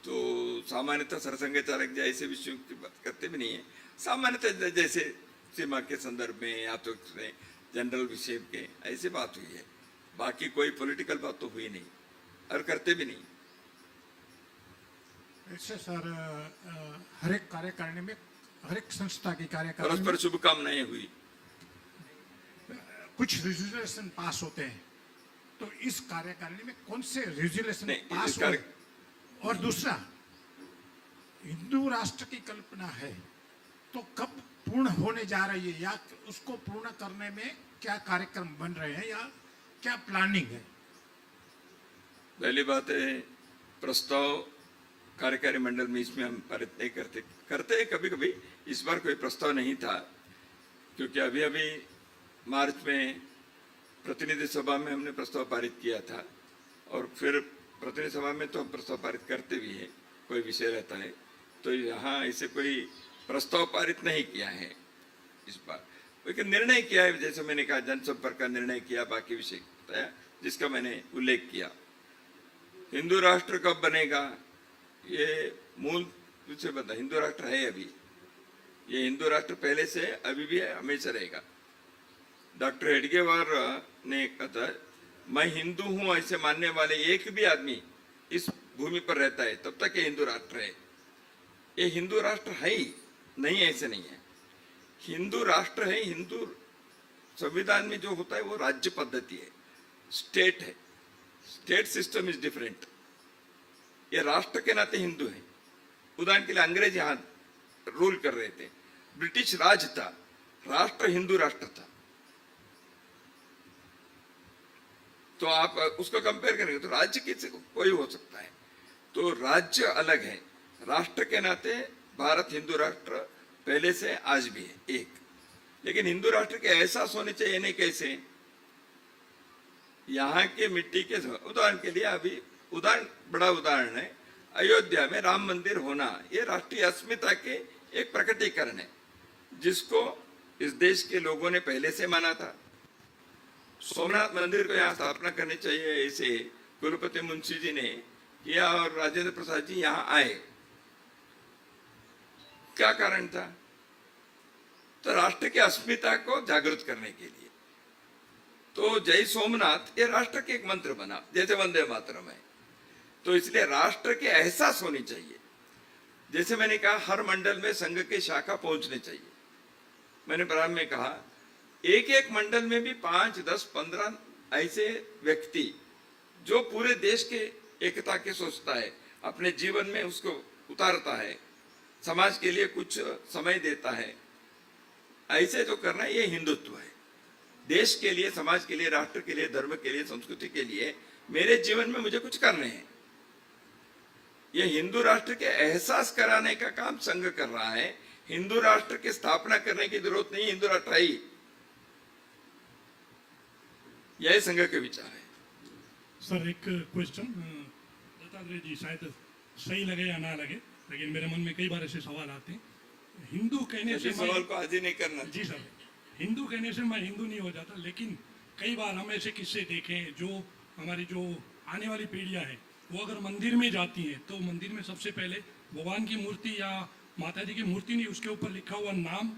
तो सामान्यतः सरसंघ चालक जी ऐसे विषयों की बात करते भी नहीं है। सामान्यतः जैसे सीमा के संदर्भ में या तो जनरल विषय के ऐसी बात हुई है, बाकी कोई पॉलिटिकल बात तो हुई नहीं और करते भी नहीं। ऐसे सर, हर एक कार्यकारिणी में, हर एक संस्था की कार्यकारिणी परस्पर शुभकामनाएं हुई, कुछ रेजोल्यूशन पास होते हैं, तो इस कार्यकारिणी में कौन से रेजोल्यूशन पास हुए? और दूसरा, हिंदू राष्ट्र की कल्पना है तो कब पूर्ण होने जा रही है, या उसको पूर्ण करने में क्या कार्यक्रम बन रहे हैं या क्या प्लानिंग है? पहली बात है, प्रस्ताव कार्यकारी मंडल में इसमें हम पारित नहीं करते हैं कभी कभी। इस बार कोई प्रस्ताव नहीं था, क्योंकि अभी अभी मार्च में प्रतिनिधि सभा में हमने प्रस्ताव पारित किया था, और फिर प्रतिनिधि सभा में तो हम प्रस्ताव पारित करते भी हैं, कोई विषय रहता है। तो यहाँ ऐसे कोई प्रस्ताव पारित नहीं किया है इस बार, लेकिन निर्णय किया है, जैसे मैंने कहा जनसंपर्क का निर्णय किया, बाकी विषय बताया जिसका मैंने उल्लेख किया। हिंदू राष्ट्र कब बनेगा, ये मूल रूप से बता, हिंदू राष्ट्र है अभी, ये हिंदू राष्ट्र पहले से अभी भी है, हमेशा रहेगा। डॉक्टर हेडगेवार ने कहा था, मैं हिंदू हूं ऐसे मानने वाले एक भी आदमी इस भूमि पर रहता है तब तक ये हिंदू राष्ट्र है। ये हिंदू राष्ट्र है ही नहीं, ऐसे नहीं है, हिंदू राष्ट्र है। हिंदू संविधान में जो होता है वो राज्य पद्धति है, स्टेट है, स्टेट सिस्टम इज डिफरेंट। ये राष्ट्र के नाते हिंदू है। उदाहरण के लिए अंग्रेज यहां रूल कर रहे थे, ब्रिटिश राज था, राष्ट्र हिंदू राष्ट्र था। तो आप उसको कंपेयर करेंगे तो राज्य किसी कोई हो सकता है, तो राज्य अलग है। राष्ट्र के नाते भारत हिंदू राष्ट्र पहले से आज भी है एक, लेकिन हिंदू राष्ट्र के एहसास होने चाहिए, नहीं कैसे यहाँ के मिट्टी के, उदाहरण के लिए अभी बड़ा उदाहरण है, अयोध्या में राम मंदिर होना, ये राष्ट्रीय अस्मिता के एक प्रकटीकरण है, जिसको इस देश के लोगों ने पहले से माना था। सोमनाथ मंदिर को यहाँ स्थापना करनी चाहिए, ऐसे कुलपति मुंशी जी ने किया और राजेंद्र प्रसाद जी यहाँ आए। क्या कारण था? तो राष्ट्र की अस्मिता को जागृत करने के लिए। तो जय सोमनाथ ये राष्ट्र के एक मंत्र बना, जैसे वंदे मातरम है। तो इसलिए राष्ट्र के एहसास होनी चाहिए। जैसे मैंने कहा, हर मंडल में संघ की शाखा पहुंचनी चाहिए। मैंने प्रारंभ में कहा, एक एक मंडल में भी 5, 10, 15 ऐसे व्यक्ति जो पूरे देश के एकता के सोचता है, अपने जीवन में उसको उतारता है, समाज के लिए कुछ समय देता है, ऐसे जो करना है, ये हिंदुत्व है। देश के लिए, समाज के लिए, राष्ट्र के लिए, धर्म के लिए, संस्कृति के लिए, मेरे जीवन में मुझे कुछ करने हैं। ये हिंदू राष्ट्र के एहसास कराने का काम संघ कर रहा है। हिंदू राष्ट्र की स्थापना करने की जरूरत नहीं, हिंदू राष्ट्र है ही। यही संघ के विचार है। सर एक क्वेश्चन, दत्तात्रेय जी शायद सही लगे या ना लगे, लेकिन मेरे मन में कई बार ऐसे सवाल आते हैं। हिंदू कहने से सवाल को आज ही नहीं करना। जी सर, हिंदू कहने से मैं हिंदू नहीं हो जाता, लेकिन कई बार हम ऐसे किस्से देखें जो हमारी जो आने वाली पीढ़ियां हैं, वो अगर मंदिर में जाती हैं तो मंदिर में सबसे पहले भगवान की मूर्ति या माता जी की मूर्ति नहीं, उसके ऊपर लिखा हुआ नाम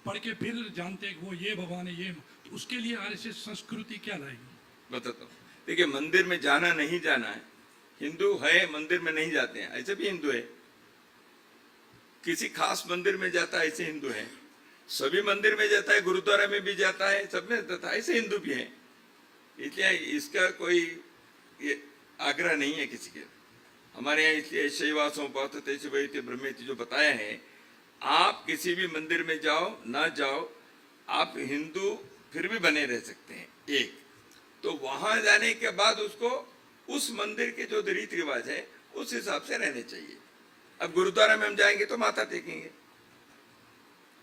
पढ़ के फिर जानते हैं कि वो ये भगवान है, ये। उसके लिए आरएसएस संस्कृति क्या लाएगी? बताता हूँ। देखिए, मंदिर में जाना नहीं जाना है, हिंदू है मंदिर में नहीं जाते हैं, ऐसे भी हिंदू है। किसी खास मंदिर में जाता है, ऐसे हिंदू है। सभी मंदिर में जाता है, गुरुद्वारा में भी जाता है, सब में जाता है, ऐसे हिंदू भी है। इसलिए इसका कोई ये आग्रह नहीं है किसी के। हमारे यहाँ इसलिए शैवासों पार्थतेषु वैति ब्रह्मेति जो बताया है, आप किसी भी मंदिर में जाओ ना जाओ, आप हिंदू फिर भी बने रह सकते हैं। एक तो वहां जाने के बाद उसको उस मंदिर के जो रीति रिवाज है उस हिसाब से रहने चाहिए। अब गुरुद्वारा में हम जाएंगे तो माथा टेकेंगे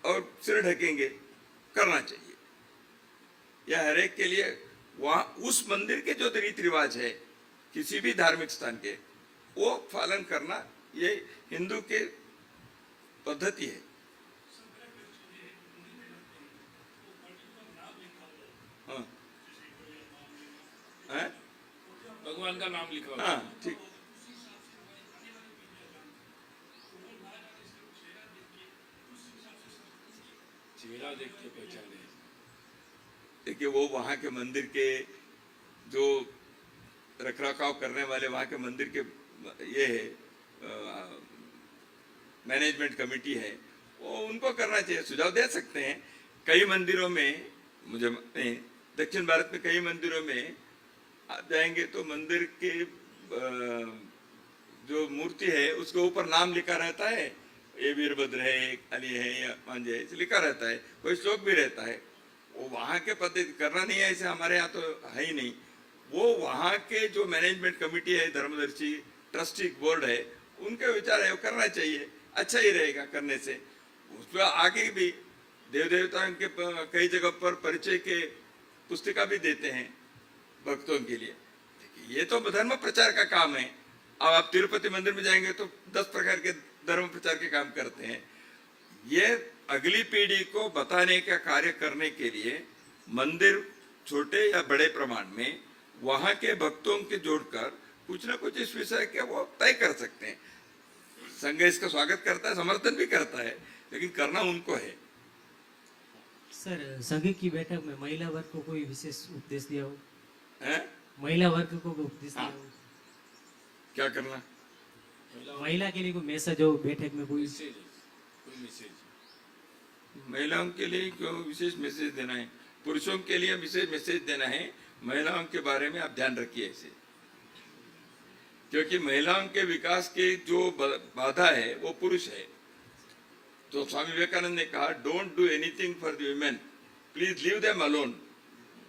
और सिर ढकेंगे, करना चाहिए। यह हर एक के लिए वहां उस मंदिर के जो रीति रिवाज है, किसी भी धार्मिक स्थान के, वो पालन करना ये हिंदू के पद्धति है। हाँ, हाँ? भगवान का नाम लिखा होता है। हाँ, ठीक। चेहरा देख के पहचाने। देखिए, वो वहाँ के मंदिर के जो रखरखाव करने वाले वहाँ के मंदिर के ये है मैनेजमेंट कमेटी है, वो उनको करना चाहिए, सुझाव दे सकते हैं। कई मंदिरों में, मुझे नहीं, दक्षिण भारत में कई मंदिरों में आप जाएंगे तो मंदिर के जो मूर्ति है उसके ऊपर नाम लिखा रहता है, ये वीरभद्र है, काली है या मांझे है, लिखा रहता है, कोई श्लोक भी रहता है। वो वहाँ के पद्धति करना नहीं है, ऐसे हमारे यहाँ तो है ही नहीं। वो वहाँ के जो मैनेजमेंट कमेटी है, धर्मदर्शी ट्रस्टी बोर्ड है, उनके विचार है, वो करना चाहिए, अच्छा ही रहेगा करने से। उसमें आगे भी देव देवताओं के कई जगह पर परिचय के पुस्तिका भी देते हैं भक्तों के लिए। ये तो धर्म प्रचार का काम है। अब आप तिरुपति मंदिर में जाएंगे तो 10 प्रकार के धर्म प्रचार के काम करते हैं। ये अगली पीढ़ी को बताने का कार्य करने के लिए मंदिर छोटे या बड़े प्रमाण में वहां के भक्तों के जोड़कर कुछ ना कुछ इस विषय के वो तय कर सकते हैं। संघ इसका स्वागत करता है, समर्थन भी करता है, लेकिन करना उनको है। सर, संघ की बैठक में महिला वर्ग को कोई विशेष उपदेश दिया हो? हैं? महिला वर्ग को कोई उपदेश दिया हाँ। हो? क्या करना? महिला के लिए कोई मैसेज हो बैठक में? कोई मैसेज, कोई मैसेज। महिलाओं के लिए क्यों विशेष मैसेज देना है? पुरुषों के लिए विशेष मैसेज देना है। महिलाओं के बारे में आप ध्यान रखिए ऐसे, क्योंकि महिलाओं के विकास के जो बाधा है वो पुरुष है। तो स्वामी विवेकानंद ने कहा, don't do anything for the women, please leave them alone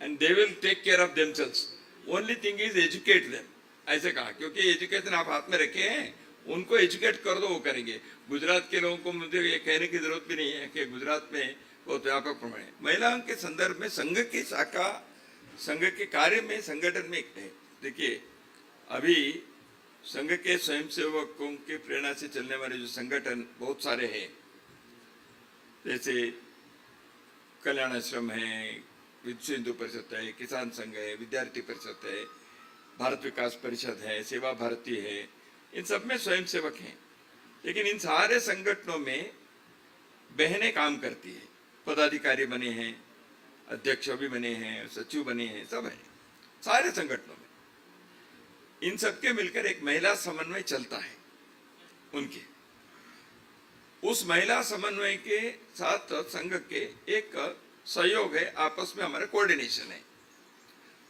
and they will take care of themselves, only thing is educate them, ऐसे कहा। क्योंकि एजुकेशन आप हाथ में रखे हैं, उनको एजुकेट कर दो, वो करेंगे। गुजरात के लोगों को मुझे ये कहने की जरूरत भी नहीं है कि गुजरात में बहुत व्यापक प्रमाण है। महिलाओं के संदर्भ में संघ की शाखा, संघ के कार्य में, संगठन में है। देखिए, अभी संघ के स्वयंसेवकों के प्रेरणा से चलने वाले जो संगठन बहुत सारे हैं, जैसे कल्याण आश्रम है, विश्व हिंदू परिषद है, किसान संघ है, विद्यार्थी परिषद है, भारत विकास परिषद है, सेवा भारती है, इन सब में स्वयंसेवक हैं। लेकिन इन सारे संगठनों में बहनें काम करती है, पदाधिकारी बने हैं, अध्यक्ष भी बने हैं, सचिव बने हैं, सब है सारे संगठनों में। इन सबके मिलकर एक महिला समन्वय चलता है। उनके उस महिला समन्वय के साथ संघ के एक सहयोग है, आपस में हमारा कोऑर्डिनेशन है।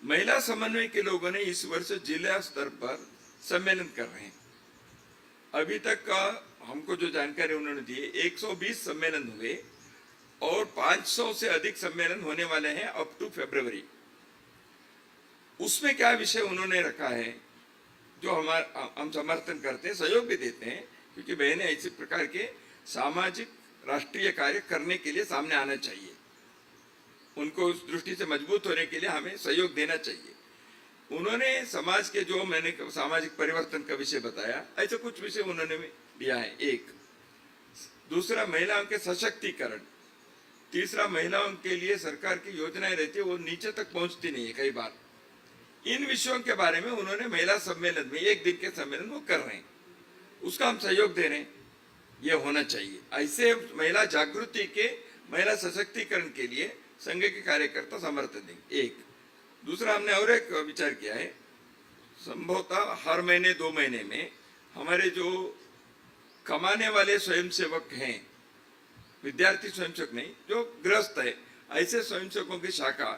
महिला समन्वय के लोगों ने इस वर्ष जिला स्तर पर सम्मेलन कर रहे हैं। अभी तक हमको जो जानकारी उन्होंने दी है, 120 सम्मेलन हुए और 500 से अधिक सम्मेलन होने वाले हैं अप टू फरवरी। उसमें क्या विषय उन्होंने रखा है जो हम समर्थन करते हैं, सहयोग भी देते हैं, क्योंकि बहनें इसी प्रकार के सामाजिक राष्ट्रीय कार्य करने के लिए सामने आना चाहिए। उनको उस दृष्टि से मजबूत होने के लिए हमें सहयोग देना चाहिए। उन्होंने समाज के जो मैंने सामाजिक परिवर्तन का विषय बताया, ऐसे कुछ विषय उन्होंने दिया है। एक, दूसरा महिलाओं के सशक्तिकरण, तीसरा महिलाओं के लिए सरकार की योजनाएं रहती है वो नीचे तक पहुंचती नहीं है कई बार। इन विषयों के बारे में उन्होंने महिला सम्मेलन में, एक दिन के सम्मेलन वो कर रहे हैं, उसका हम सहयोग दे रहे हैं। ये होना चाहिए। ऐसे महिला जागृति के, महिला सशक्तिकरण के लिए संघ के कार्यकर्ता समर्थन देंगे। एक, दूसरा हमने और एक विचार किया है, संभवतः हर महीने 2 महीने में हमारे जो कमाने वाले स्वयंसेवक हैं, विद्यार्थी स्वयंसेवक नहीं, जो गृहस्थ है, ऐसे स्वयंसेवकों की शाखा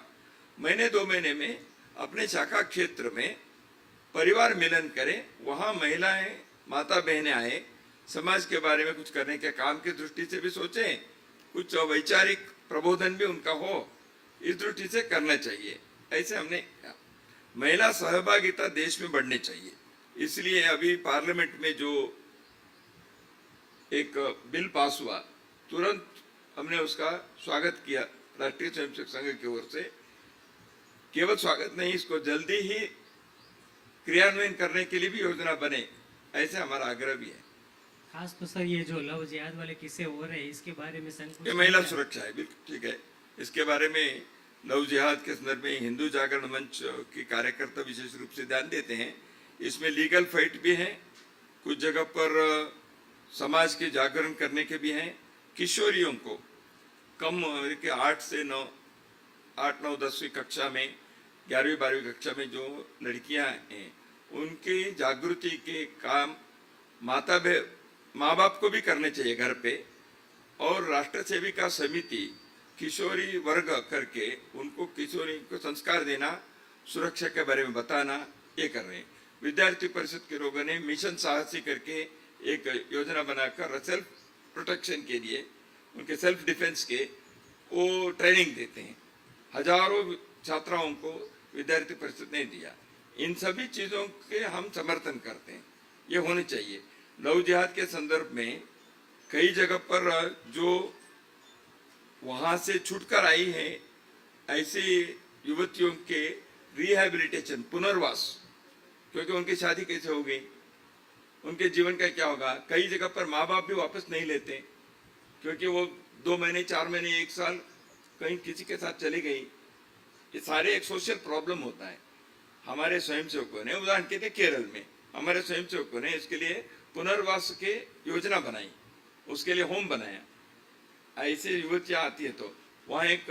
महीने 2 महीने में अपने शाखा क्षेत्र में परिवार मिलन करें। वहां महिलाएं, माता बहनें आए, समाज के बारे में कुछ करने के काम की दृष्टि से भी सोचें, कुछ वैचारिक प्रबोधन भी उनका हो, इस दृष्टि से करना चाहिए। ऐसे हमने महिला सहभागिता देश में बढ़नी चाहिए। इसलिए अभी पार्लियामेंट में जो एक बिल पास हुआ, तुरंत हमने उसका स्वागत किया राष्ट्रीय स्वयंसेवक संघ की ओर से। केवल स्वागत नहीं, इसको जल्दी ही क्रियान्वयन करने के लिए भी योजना बने, ऐसे हमारा आग्रह भी है। खास तो सर ये जो लव जिहाद वाले किस्से हो रहे हैं, इसके बारे में संघ ये महिला सुरक्षा है, बिल्कुल ठीक है। इसके बारे में लव जिहाद के संदर्भ में हिंदू जागरण मंच के कार्यकर्ता विशेष रूप से ध्यान देते हैं। इसमें लीगल फाइट भी है, कुछ जगह पर समाज के जागरण करने के भी हैं। किशोरियों को कम के 8 से 9, 8, 9, 10वीं कक्षा में, 11वीं 12वीं कक्षा में जो लड़कियां हैं, उनके जागृति के काम माँ बाप को भी करने चाहिए घर पे, और राष्ट्र सेविका समिति किशोरी वर्ग करके उनको किशोरी को संस्कार देना, सुरक्षा के बारे में बताना, ये कर रहे हैं। विद्यार्थी परिषद के लोगों ने मिशन साहसी करके एक योजना बनाकर सेल्फ प्रोटेक्शन के लिए, उनके सेल्फ डिफेंस के वो ट्रेनिंग देते हैं। हजारों छात्राओं को विद्यार्थी परिषद ने दिया। इन सभी चीजों के हम समर्थन करते हैं, ये होने चाहिए। लव जिहाद के संदर्भ में कई जगह पर जो वहां से छूटकर आई है, ऐसी युवतियों के रिहैबिलिटेशन, पुनर्वास, क्योंकि उनकी शादी कैसे हो गई, उनके जीवन का क्या होगा। कई जगह पर माँ बाप भी वापस नहीं लेते, क्योंकि वो 2 महीने 4 महीने 1 साल कहीं किसी के साथ चली गई। ये सारे एक सोशल प्रॉब्लम होता है। हमारे स्वयंसेवकों ने, उदाहरण के लिए केरल में हमारे स्वयंसेवकों ने इसके लिए पुनर्वास के योजना बनाई, उसके लिए होम बनाया। ऐसे युवतियां आती है तो वहाँ एक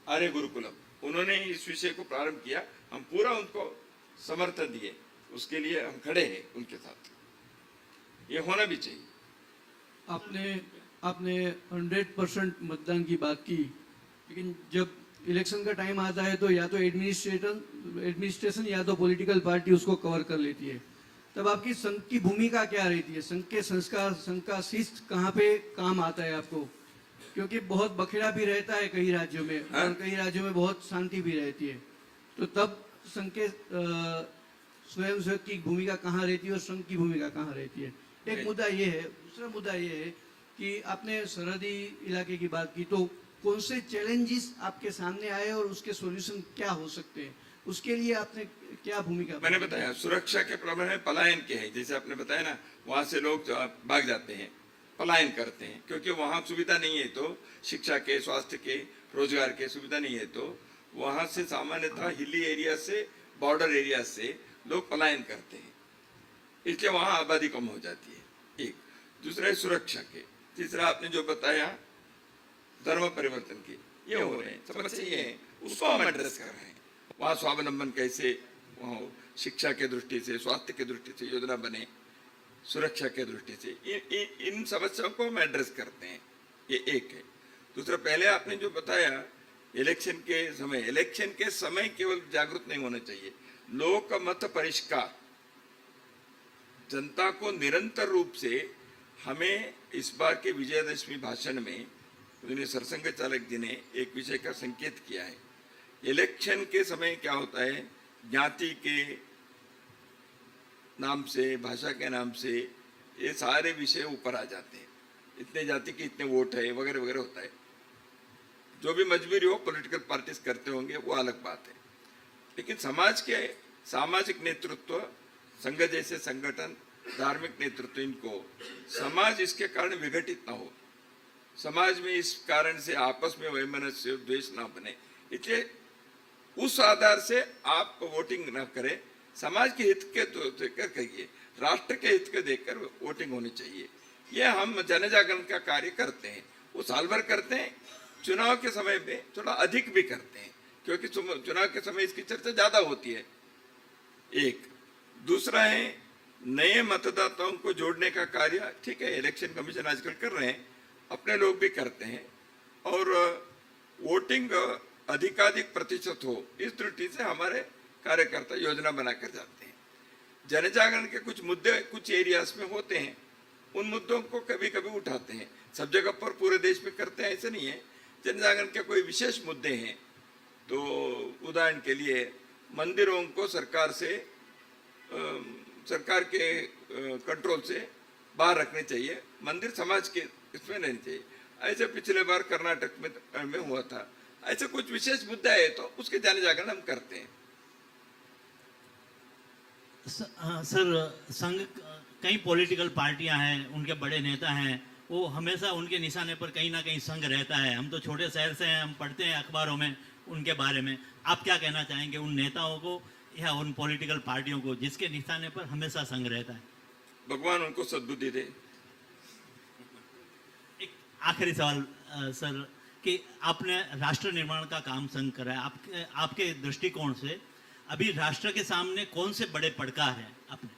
आर्य गुरुकुलम उन्होंने इस विषय को प्रारंभ किया। हम पूरा उनको समर्थन दिए, उसके लिए हम खड़े हैं उनके साथ। ये होना भी चाहिए। आपने 100% मतदान की बात की, लेकिन जब इलेक्शन का टाइम आता है तो या तो एडमिनिस्ट्रेशन या तो पॉलिटिकल पार्टी उसको कवर कर लेती है। तब आपकी संघ की भूमिका क्या रहती है? संघ के संस्कार, संघ का शिस्त कहाँ पे काम आता है आपको? क्योंकि बहुत बखेड़ा भी रहता है कई राज्यों में, और कई राज्यों में बहुत शांति भी रहती है। तो तब संघ के स्वयंसेवक की भूमिका कहाँ रहती है और संघ की भूमिका कहाँ रहती है? एक मुद्दा ये है। दूसरा मुद्दा ये है कि आपने सरहदी इलाके की बात की, तो कौन से चैलेंजेस आपके सामने आए और उसके सॉल्यूशन क्या हो सकते हैं? उसके लिए आपने क्या भूमिका? मैंने बताया सुरक्षा के प्रॉब्लम है, पलायन के है। जैसे आपने बताया ना, वहां से लोग भाग जाते हैं, पलायन करते हैं, क्योंकि वहां सुविधा नहीं है। तो शिक्षा के, स्वास्थ्य के, रोजगार के सुविधा नहीं है, तो वहां से सामान्यतः हिली एरिया से, बॉर्डर एरिया से लोग पलायन करते हैं, इसलिए वहां आबादी कम हो जाती है। एक दूसरा है सुरक्षा के। तीसरा आपने जो बताया धर्म परिवर्तन की, ये हो रहे हैं, समस्या ये है, उसको हम एड्रेस कर रहे हैं। वहाँ स्वावलंबन कैसे, वहाँ शिक्षा के दृष्टि से, स्वास्थ्य के दृष्टि से योजना बने, सुरक्षा के दृष्टि से इन समस्याओं को हम एड्रेस करते हैं। ये एक है। दूसरा, पहले आपने जो बताया इलेक्शन के समय केवल जागरूक नहीं होना चाहिए, लोक मत परिष्कार, जनता को निरंतर रूप से हमें इस बार के विजयदशमी भाषण में सरसंघ चालक जी ने एक विषय का संकेत किया है। इलेक्शन के समय क्या होता है, जाति के नाम से, भाषा के नाम से ये सारे विषय ऊपर आ जाते हैं। इतने जाति के इतने वोट है वगैरह वगैरह होता है। जो भी मजबूरी हो पॉलिटिकल पार्टीज करते होंगे, वो अलग बात है। लेकिन समाज के सामाजिक नेतृत्व, संघ जैसे संगठन, धार्मिक नेतृत्व, इनको समाज इसके कारण विघटित ना हो, समाज में इस कारण से आपस में वैमनस्य, द्वेष ना बने, इसलिए उस आधार से आप वोटिंग ना करें। समाज के हित के देखकर कहिए, राष्ट्र के हित के देखकर वोटिंग होनी चाहिए। ये हम जन जागरण का कार्य करते हैं, वो साल भर करते हैं, चुनाव के समय में थोड़ा अधिक भी करते हैं, क्योंकि चुनाव के समय इसकी चर्चा ज्यादा होती है। एक दूसरा है नए मतदाताओं को जोड़ने का कार्य। ठीक है, इलेक्शन कमीशन आजकल कर रहे हैं, अपने लोग भी करते हैं, और वोटिंग अधिकाधिक प्रतिशत हो, इस दृष्टि से हमारे कार्यकर्ता योजना बनाकर जाते हैं। जन जागरण के कुछ मुद्दे कुछ एरियाज में होते हैं, उन मुद्दों को कभी कभी उठाते हैं। सब जगह पर पूरे देश में करते हैं ऐसे नहीं है। जन जागरण के कोई विशेष मुद्दे हैं तो उदाहरण के लिए मंदिरों को सरकार के कंट्रोल से बाहर रखने चाहिए, मंदिर समाज के इसमें नहीं चाहिए। ऐसे पिछले बार कर्नाटक में हुआ था। ऐसे कुछ विशेष मुद्दा है तो उसके जन जागरण हम करते हैं। सर, संघ कई पॉलिटिकल पार्टियां हैं, उनके बड़े नेता हैं, वो हमेशा उनके निशाने पर कहीं ना कहीं संघ रहता है। हम तो छोटे शहर से हैं, हम पढ़ते हैं अखबारों में उनके बारे में। आप क्या कहना चाहेंगे उन नेताओं को या उन पॉलिटिकल पार्टियों को जिसके निशाने पर हमेशा संघ रहता है? भगवान उनको सद्बुद्धि दे। एक आखिरी सवाल सर, कि आपने राष्ट्र निर्माण का काम संघ करा है, आपके दृष्टिकोण से अभी राष्ट्र के सामने कौन से बड़े पड़कार हैं अपने?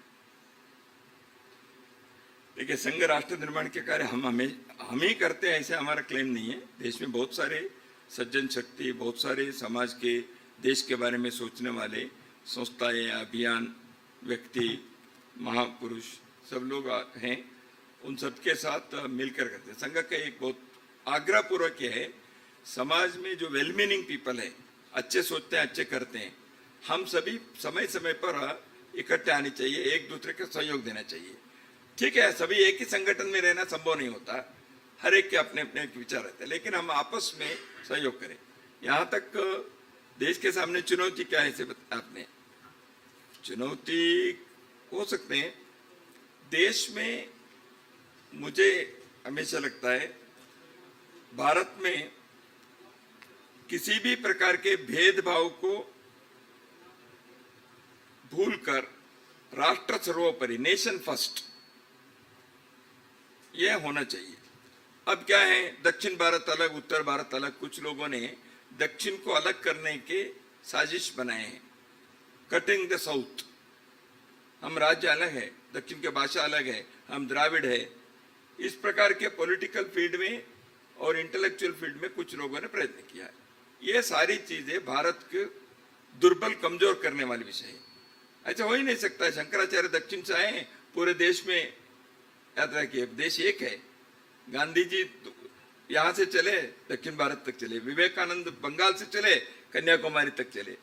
देखिए, संघ राष्ट्र निर्माण के कार्य हम ही करते हैं, ऐसे हमारा क्लेम नहीं है। देश में बहुत सारे सज्जन शक्ति, बहुत सारे समाज के, देश के बारे में सोचने वाले संस्थाएं, अभियान, व्यक्ति, महापुरुष सब लोग हैं। उन सबके साथ मिलकर करते हैं। संघ का एक बहुत आग्रह पूर्वक है, समाज में जो वेल मीनिंग पीपल है, अच्छे सोचते हैं, अच्छे करते हैं, हम सभी समय समय पर इकट्ठे आने चाहिए, एक दूसरे का सहयोग देना चाहिए। ठीक है, सभी एक ही संगठन में रहना संभव नहीं होता, हर एक के अपने अपने विचार रहते हैं, लेकिन हम आपस में सहयोग करें। यहाँ तक देश के सामने चुनौती क्या है, आपने चुनौती हो सकते हैं। देश में मुझे हमेशा लगता है भारत में किसी भी प्रकार के भेदभाव को भूलकर राष्ट्र सर्वोपरि, नेशन फर्स्ट, यह होना चाहिए। अब क्या है, दक्षिण भारत अलग, उत्तर भारत अलग, कुछ लोगों ने दक्षिण को अलग करने के साजिश बनाए हैं, कटिंग द साउथ। हम राज्य अलग है, दक्षिण की भाषा अलग है, हम द्राविड़ है। इस प्रकार के पॉलिटिकल फील्ड में और इंटेलेक्चुअल फील्ड में कुछ लोगों ने प्रयत्न किया है। ये सारी चीजें भारत के दुर्बल कमजोर करने वाली विषय है। ऐसा हो ही नहीं सकता। शंकराचार्य दक्षिण से आए, पूरे देश में यात्रा की, देश एक है। गांधी जी यहां से चले, दक्षिण भारत तक चले। विवेकानंद बंगाल से चले, कन्याकुमारी तक चले।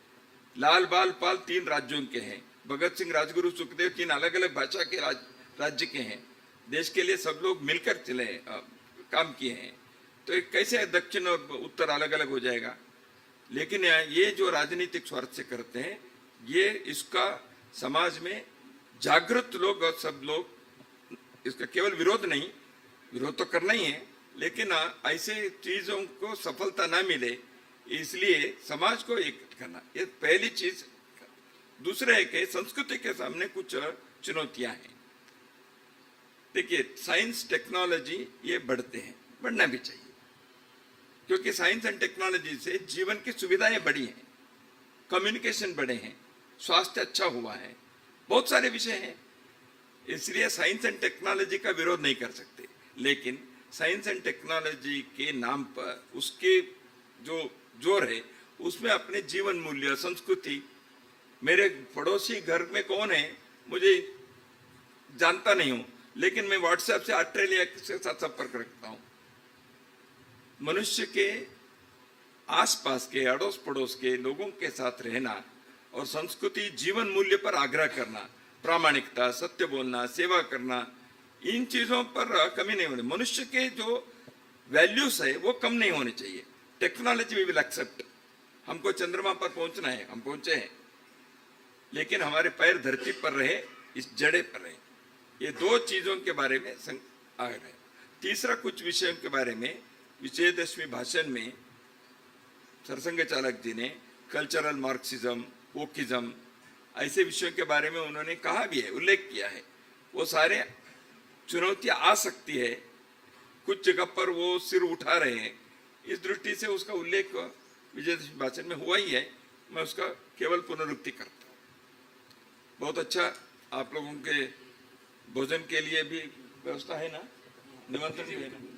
लाल बाल पाल 3 राज्यों के हैं। भगत सिंह, राजगुरु, सुखदेव 3 अलग अलग भाषा के राज्य के हैं। देश के लिए सब लोग मिलकर चले, काम किए हैं। तो कैसे दक्षिण और उत्तर अलग अलग हो जाएगा? लेकिन ये जो राजनीतिक स्वार्थ से करते हैं, ये इसका समाज में जागृत लोग और सब लोग इसका केवल विरोध नहीं, विरोध तो करना ही है, लेकिन ऐसे चीजों को सफलता ना मिले इसलिए समाज को एक करना, ये पहली चीज। दूसरा है कि संस्कृति के सामने कुछ चुनौतियां हैं। देखिए, साइंस टेक्नोलॉजी ये बढ़ते हैं, बढ़ना भी चाहिए, क्योंकि साइंस एंड टेक्नोलॉजी से जीवन की सुविधाएं बढ़ी हैं, कम्युनिकेशन बढ़े हैं, स्वास्थ्य अच्छा हुआ है, बहुत सारे विषय हैं। इसलिए साइंस एंड टेक्नोलॉजी का विरोध नहीं कर सकते, लेकिन साइंस एंड टेक्नोलॉजी के नाम पर उसके जो जोर है उसमें अपने जीवन मूल्य, संस्कृति, मेरे पड़ोसी घर में कौन है मुझे जानता नहीं हूं, लेकिन मैं व्हाट्सएप से ऑस्ट्रेलिया के साथ संपर्क रखता हूं। मनुष्य के आसपास के, अड़ोस पड़ोस के लोगों के साथ रहना और संस्कृति, जीवन मूल्य पर आग्रह करना, प्रामाणिकता, सत्य बोलना, सेवा करना, इन चीजों पर कमी नहीं होनी। मनुष्य के जो वैल्यूज है वो कम नहीं होने चाहिए। Technology we will accept. हमको चंद्रमा पर पहुंचना है, हम पहुंचे हैं, लेकिन हमारे पैर धरती पर रहे, इस जड़े पर रहे। ये 2 चीजों के बारे में आ रहे। तीसरा, कुछ विषयों के बारे में विजयदशमी भाषण में सरसंघ चालक जी ने कल्चरल मार्क्सिज्म, वोकिज्म, ऐसे विषयों के बारे में उन्होंने कहा भी है, उल्लेख किया है। वो सारे चुनौतियां आ सकती है, कुछ जगह पर वो सिर उठा रहे हैं। इस दृष्टि से उसका उल्लेख विजयदशमी भाषण में हुआ ही है। मैं उसका केवल पुनरुक्ति करता हूँ। बहुत अच्छा, आप लोगों के भोजन के लिए भी व्यवस्था है ना, निमंत्रण भी है ना।